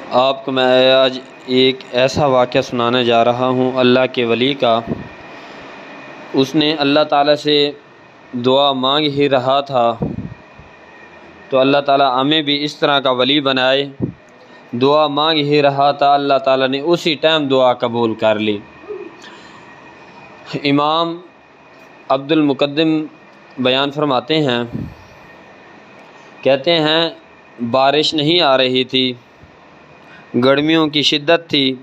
آپ کو میں آج ایک ایسا واقعہ سنانے جا رہا ہوں اللہ کے ولی کا۔ اس نے اللہ تعالیٰ سے دعا مانگ ہی رہا تھا تو اللہ تعالیٰ ہمیں بھی اس طرح کا ولی بنائے۔ دعا مانگ ہی رہا تھا، اللہ تعالیٰ نے اسی ٹائم دعا قبول کر لی۔ امام عبد المقدم بیان فرماتے ہیں، کہتے ہیں بارش نہیں آ رہی تھی، گرمیوں کی شدت تھی۔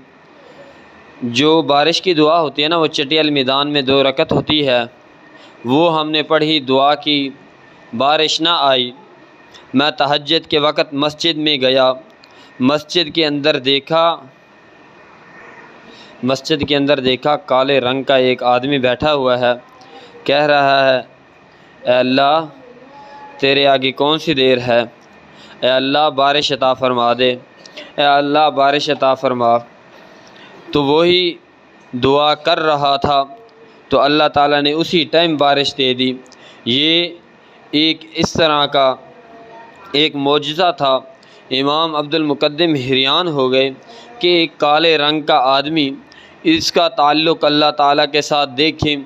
جو بارش کی دعا ہوتی ہے نا، وہ چٹیل میدان میں 2 رکعت ہوتی ہے، وہ ہم نے پڑھی، دعا کی، بارش نہ آئی۔ میں تہجد کے وقت مسجد میں گیا، مسجد کے اندر دیکھا کالے رنگ کا ایک آدمی بیٹھا ہوا ہے، کہہ رہا ہے اے اللہ تیرے آگے کون سی دیر ہے، اے اللہ بارش عطا فرما دے، اے اللہ بارش عطا فرما۔ تو وہی دعا کر رہا تھا تو اللہ تعالیٰ نے اسی ٹائم بارش دے دی۔ یہ ایک اس طرح کا ایک معجزہ تھا۔ امام عبد المقدم حیران ہو گئے کہ ایک کالے رنگ کا آدمی، اس کا تعلق اللہ تعالیٰ کے ساتھ دیکھیں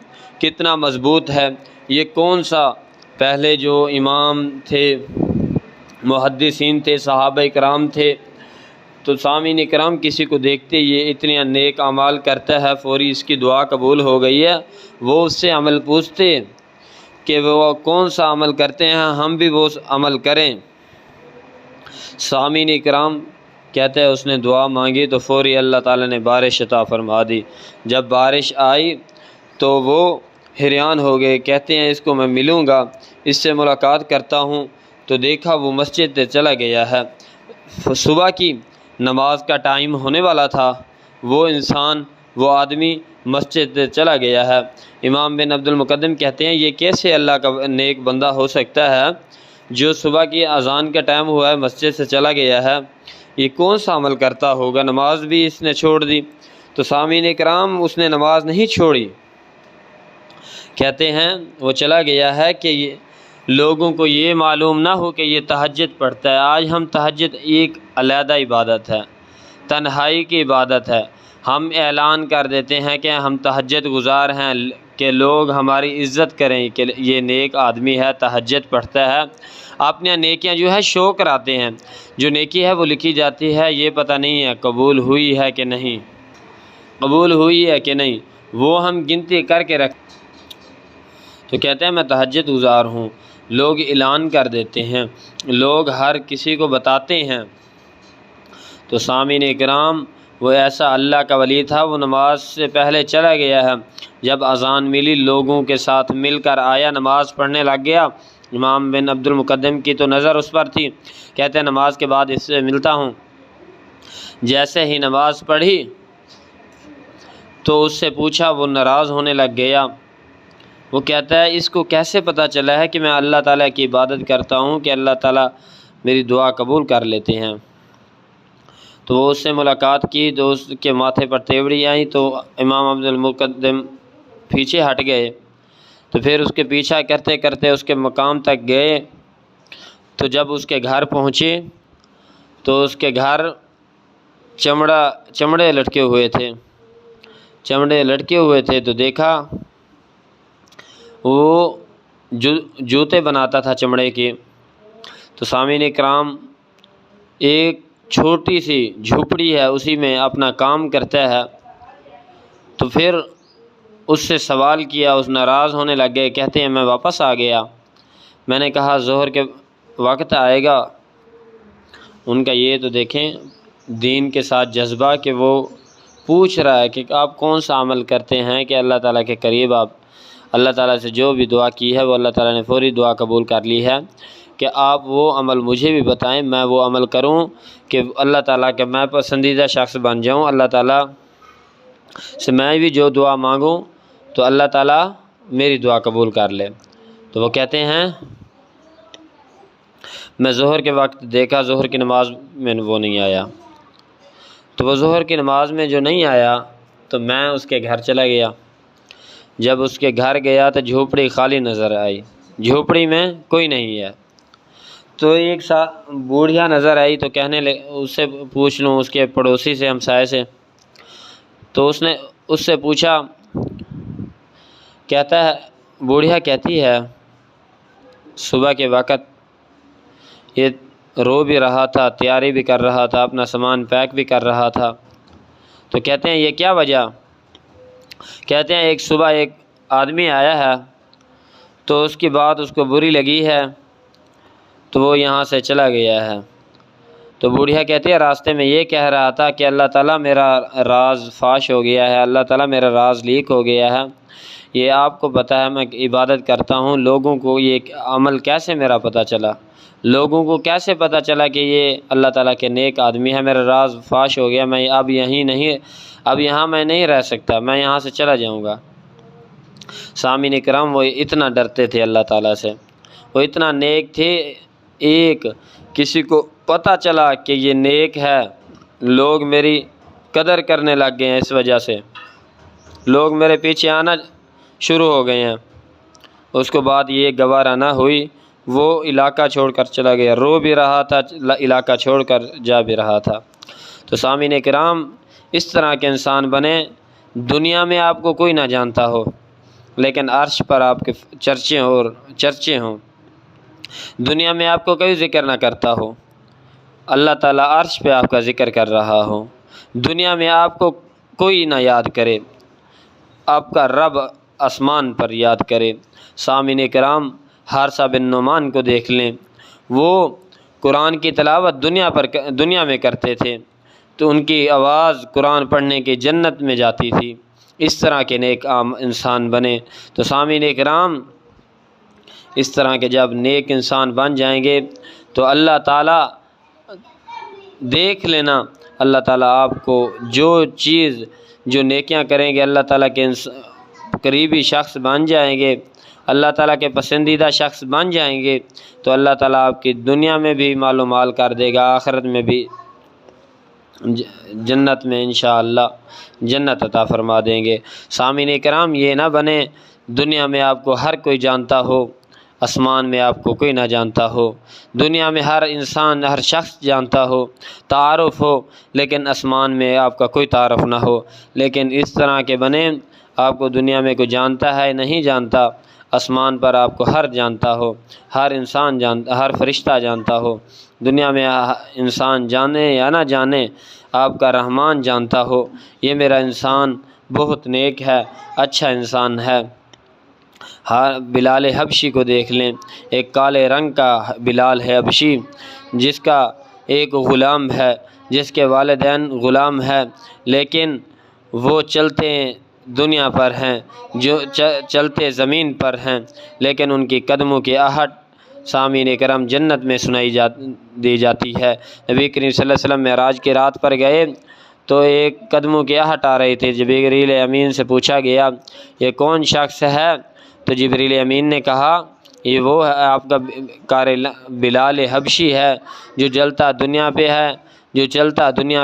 کتنا مضبوط ہے۔ یہ کون سا، پہلے جو امام تھے، محدثین تھے، صحابہ کرام تھے، تو سامعین کرام کسی کو دیکھتے یہ اتنے نیک اعمال کرتا ہے، فوری اس کی دعا قبول ہو گئی ہے، وہ اس سے عمل پوچھتے کہ وہ کون سا عمل کرتے ہیں، ہم بھی وہ عمل کریں۔ سامعین کرام کہتے ہیں اس نے دعا مانگی تو فوری اللہ تعالیٰ نے بارش عطا فرما دی۔ جب بارش آئی تو وہ حیران ہو گئے، کہتے ہیں اس کو میں ملوں گا، اس سے ملاقات کرتا ہوں، تو دیکھا وہ مسجد سے چلا گیا ہے۔ صبح کی نماز کا ٹائم ہونے والا تھا، وہ آدمی مسجد سے چلا گیا ہے۔ امام بن عبد المقدم کہتے ہیں یہ کیسے اللہ کا نیک بندہ ہو سکتا ہے جو صبح کی اذان کا ٹائم ہوا ہے مسجد سے چلا گیا ہے، یہ کون سا عمل کرتا ہوگا، نماز بھی اس نے چھوڑ دی۔ تو سامعین کرام اس نے نماز نہیں چھوڑی، کہتے ہیں وہ چلا گیا ہے کہ لوگوں کو یہ معلوم نہ ہو کہ یہ تہجد پڑھتا ہے۔ آج ہم تہجد ایک علیحدہ عبادت ہے، تنہائی کی عبادت ہے، ہم اعلان کر دیتے ہیں کہ ہم تہجد گزار ہیں کہ لوگ ہماری عزت کریں کہ یہ نیک آدمی ہے، تہجد پڑھتا ہے۔ اپنی نیکیاں جو ہے شو کراتے ہیں، جو نیکی ہے وہ لکھی جاتی ہے، یہ پتہ نہیں ہے قبول ہوئی ہے کہ نہیں، وہ ہم گنتی کر کے رکھتے۔ تو کہتے ہیں میں تہجد گزار ہوں، لوگ اعلان کر دیتے ہیں، لوگ ہر کسی کو بتاتے ہیں۔ تو سامعین کرام وہ ایسا اللہ کا ولی تھا، وہ نماز سے پہلے چلا گیا ہے، جب اذان ملی لوگوں کے ساتھ مل کر آیا، نماز پڑھنے لگ گیا۔ امام بن عبد المقدم کی تو نظر اس پر تھی، کہتے ہیں نماز کے بعد اس سے ملتا ہوں۔ جیسے ہی نماز پڑھی تو اس سے پوچھا، وہ ناراض ہونے لگ گیا۔ وہ کہتا ہے اس کو کیسے پتہ چلا ہے کہ میں اللہ تعالیٰ کی عبادت کرتا ہوں کہ اللہ تعالیٰ میری دعا قبول کر لیتے ہیں۔ تو وہ اس سے ملاقات کی تو اس کے ماتھے پر تیوڑی آئی، تو امام عبد المقدم پیچھے ہٹ گئے۔ تو پھر اس کے پیچھا کرتے کرتے اس کے مقام تک گئے، تو جب اس کے گھر پہنچے تو اس کے گھر چمڑے لٹکے ہوئے تھے تو دیکھا وہ جوتے بناتا تھا چمڑے کے۔ تو سامعین کرام ایک چھوٹی سی جھوپڑی ہے، اسی میں اپنا کام کرتا ہے۔ تو پھر اس سے سوال کیا، اس ناراض ہونے لگ گئے، کہتے ہیں میں واپس آ گیا، میں نے کہا ظہر کے وقت آئے گا۔ ان کا یہ تو دیکھیں دین کے ساتھ جذبہ کہ وہ پوچھ رہا ہے کہ آپ کون سا عمل کرتے ہیں کہ اللہ تعالیٰ کے قریب، آپ اللہ تعالیٰ سے جو بھی دعا کی ہے وہ اللہ تعالیٰ نے فوری دعا قبول کر لی ہے، کہ آپ وہ عمل مجھے بھی بتائیں، میں وہ عمل کروں کہ اللہ تعالیٰ کے میں پسندیدہ شخص بن جاؤں، اللہ تعالیٰ سے میں بھی جو دعا مانگوں تو اللہ تعالیٰ میری دعا قبول کر لے۔ تو وہ کہتے ہیں میں ظہر کے وقت دیکھا، ظہر کی نماز میں وہ نہیں آیا، تو وہ ظہر کی نماز میں جو نہیں آیا تو میں اس کے گھر چلا گیا۔ جب اس کے گھر گیا تو جھوپڑی خالی نظر آئی، جھوپڑی میں کوئی نہیں ہے۔ تو ایک بوڑھیا نظر آئی تو کہنے لگے اس سے پوچھ لوں، اس کے پڑوسی سے، ہمسائے سے، تو اس نے اس سے پوچھا، کہتا ہے بوڑھیا کہتی ہے صبح کے وقت یہ رو بھی رہا تھا، تیاری بھی کر رہا تھا، اپنا سامان پیک بھی کر رہا تھا، تو کہتے ہیں یہ کیا وجہ؟ کہتے ہیں ایک صبح ایک آدمی آیا ہے تو اس کی بات اس کو بری لگی ہے تو وہ یہاں سے چلا گیا ہے۔ تو بوڑھیا کہتی ہے راستے میں یہ کہہ رہا تھا کہ اللہ تعالیٰ میرا راز فاش ہو گیا ہے، اللہ تعالیٰ میرا راز لیک ہو گیا ہے، یہ آپ کو پتہ ہے میں عبادت کرتا ہوں، لوگوں کو یہ عمل کیسے میرا پتہ چلا، لوگوں کو کیسے پتہ چلا کہ یہ اللہ تعالیٰ کے نیک آدمی ہے، میرا راز فاش ہو گیا، میں اب یہاں میں نہیں رہ سکتا، میں یہاں سے چلا جاؤں گا۔ سامعین کرام، وہ اتنا ڈرتے تھے اللہ تعالیٰ سے، وہ اتنا نیک تھے، ایک کسی کو پتہ چلا کہ یہ نیک ہے، لوگ میری قدر کرنے لگ گئے ہیں، اس وجہ سے لوگ میرے پیچھے آنا شروع ہو گئے ہیں۔ اس کو بات یہ گوارا نہ ہوئی، وہ علاقہ چھوڑ کر چلا گیا، رو بھی رہا تھا، علاقہ چھوڑ کر جا بھی رہا تھا۔ تو سامعین کرام، اس طرح کے انسان بنے، دنیا میں آپ کو کوئی نہ جانتا ہو لیکن عرش پر آپ کے چرچے ہوں، دنیا میں آپ کو کوئی ذکر نہ کرتا ہو، اللہ تعالیٰ عرش پہ آپ کا ذکر کر رہا ہو، دنیا میں آپ کو کوئی نہ یاد کرے، آپ کا رب آسمان پر یاد کرے۔ سامعین کرام، حارثہ بن نعمان کو دیکھ لیں، وہ قرآن کی تلاوت دنیا میں کرتے تھے تو ان کی آواز قرآن پڑھنے کی جنت میں جاتی تھی۔ اس طرح کے نیک عام انسان بنے۔ تو سامعین کرام، اس طرح کے جب نیک انسان بن جائیں گے تو اللہ تعالیٰ دیکھ لینا، اللہ تعالیٰ آپ کو جو نیکیاں کریں گے، اللہ تعالیٰ کے قریبی شخص بن جائیں گے، اللہ تعالیٰ کے پسندیدہ شخص بن جائیں گے تو اللہ تعالیٰ آپ کی دنیا میں بھی مال و مال کر دے گا، آخرت میں بھی جنت میں انشاءاللہ جنت عطا فرما دیں گے۔ سامعین کرام، یہ نہ بنے دنیا میں آپ کو ہر کوئی جانتا ہو، آسمان میں آپ کو کوئی نہ جانتا ہو، دنیا میں ہر انسان ہر شخص جانتا ہو، تعارف ہو، لیکن آسمان میں آپ کا کوئی تعارف نہ ہو۔ لیکن اس طرح کے بنے، آپ کو دنیا میں کوئی جانتا ہے نہیں جانتا، آسمان پر آپ کو ہر جانتا ہو، ہر انسان جانتا، ہر فرشتہ جانتا ہو، دنیا میں انسان جانے یا نہ جانے، آپ کا رحمان جانتا ہو، یہ میرا انسان بہت نیک ہے، اچھا انسان ہے۔ بلال حبشی کو دیکھ لیں، ایک کالے رنگ کا بلال ہے حبشی، جس کا ایک غلام ہے، جس کے والدین غلام ہے، لیکن وہ چلتے دنیا پر ہیں، جو چلتے زمین پر ہیں، لیکن ان کی قدموں کی آہٹ سامعین کرام جنت میں سنائی دی جاتی ہے۔ نبی کریم صلی اللہ علیہ وسلم معراج کی رات پر گئے تو ایک قدموں کی آہٹ آ رہی تھی، جبریل امین سے پوچھا گیا یہ کون شخص ہے؟ تو جبریل امین نے کہا یہ وہ ہے آپ کا بلال حبشی ہے جو چلتا دنیا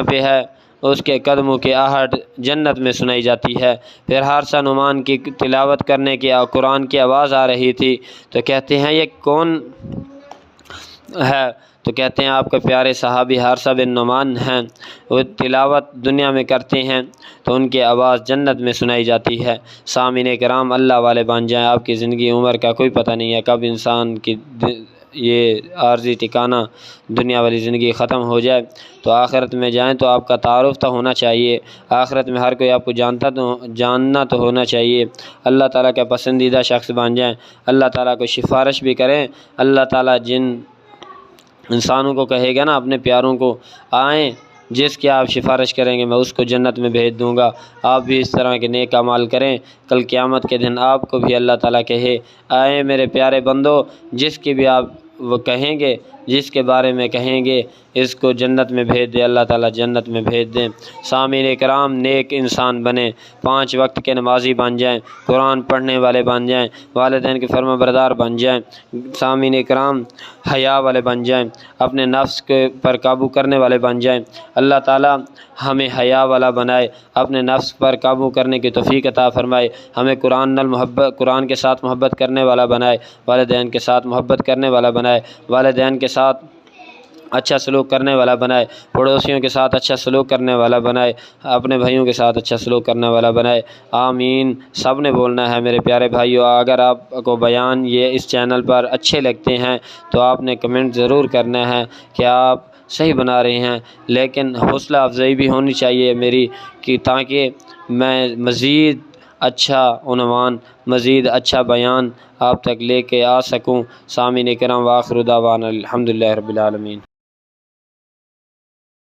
پہ ہے، اس کے قدموں کی آہٹ جنت میں سنائی جاتی ہے۔ پھر حارثہ نعمان کی تلاوت کرنے کی قرآن کی آواز آ رہی تھی تو کہتے ہیں یہ کون ہے؟ تو کہتے ہیں آپ کے پیارے صحابی حارثہ بن نعمان ہیں، وہ تلاوت دنیا میں کرتے ہیں تو ان کی آواز جنت میں سنائی جاتی ہے۔ سامعین کرام، اللہ والے بن جائیں، آپ کی زندگی عمر کا کوئی پتہ نہیں ہے کب انسان کی یہ عارضی ٹھکانہ دنیا والی زندگی ختم ہو جائے تو آخرت میں جائیں تو آپ کا تعارف تو ہونا چاہیے، آخرت میں ہر کوئی آپ کو جاننا تو ہونا چاہیے، اللہ تعالیٰ کا پسندیدہ شخص بن جائیں، اللہ تعالیٰ کو سفارش بھی کریں۔ اللہ تعالیٰ جن انسانوں کو کہے گا نا اپنے پیاروں کو آئیں جس کی آپ سفارش کریں گے میں اس کو جنت میں بھیج دوں گا، آپ بھی اس طرح کے نیک اعمال کریں، کل قیامت کے دن آپ کو بھی اللہ تعالیٰ کہے آئیں میرے پیارے بندو، جس کی بھی آپ وہ کہیں گے، جس کے بارے میں کہیں گے اس کو جنت میں بھیج دے، اللہ تعالیٰ جنت میں بھیج دیں۔ سامعین کرام، نیک انسان بنیں، 5 وقت کے نمازی بن جائیں، قرآن پڑھنے والے بن جائیں، والدین کے فرما بردار بن جائیں، سامعین کرام حیا والے بن جائیں، اپنے نفس کے پر قابو کرنے والے بن جائیں۔ اللہ تعالیٰ ہمیں حیا والا بنائے، اپنے نفس پر قابو کرنے کی توفیق عطا فرمائے، ہمیں قرآن کے ساتھ محبت کرنے والا بنائے، والدین کے ساتھ محبت کرنے والا بنائے، والدین کے ساتھ اچھا سلوک کرنے والا بنائے، پڑوسیوں کے ساتھ اچھا سلوک کرنے والا بنائے، اپنے بھائیوں کے ساتھ اچھا سلوک کرنے والا بنائے۔ آمین سب نے بولنا ہے میرے پیارے بھائیوں۔ اگر آپ کو بیان یہ اس چینل پر اچھے لگتے ہیں تو آپ نے کمنٹ ضرور کرنا ہے کہ آپ صحیح بنا رہے ہیں، لیکن حوصلہ افزائی بھی ہونی چاہیے میری کہ تاکہ میں مزید اچھا عنوان، مزید اچھا بیان آپ تک لے کے آ سکوں۔ سامعین کرام، وآخر دعوانا الحمدللہ رب العالمین۔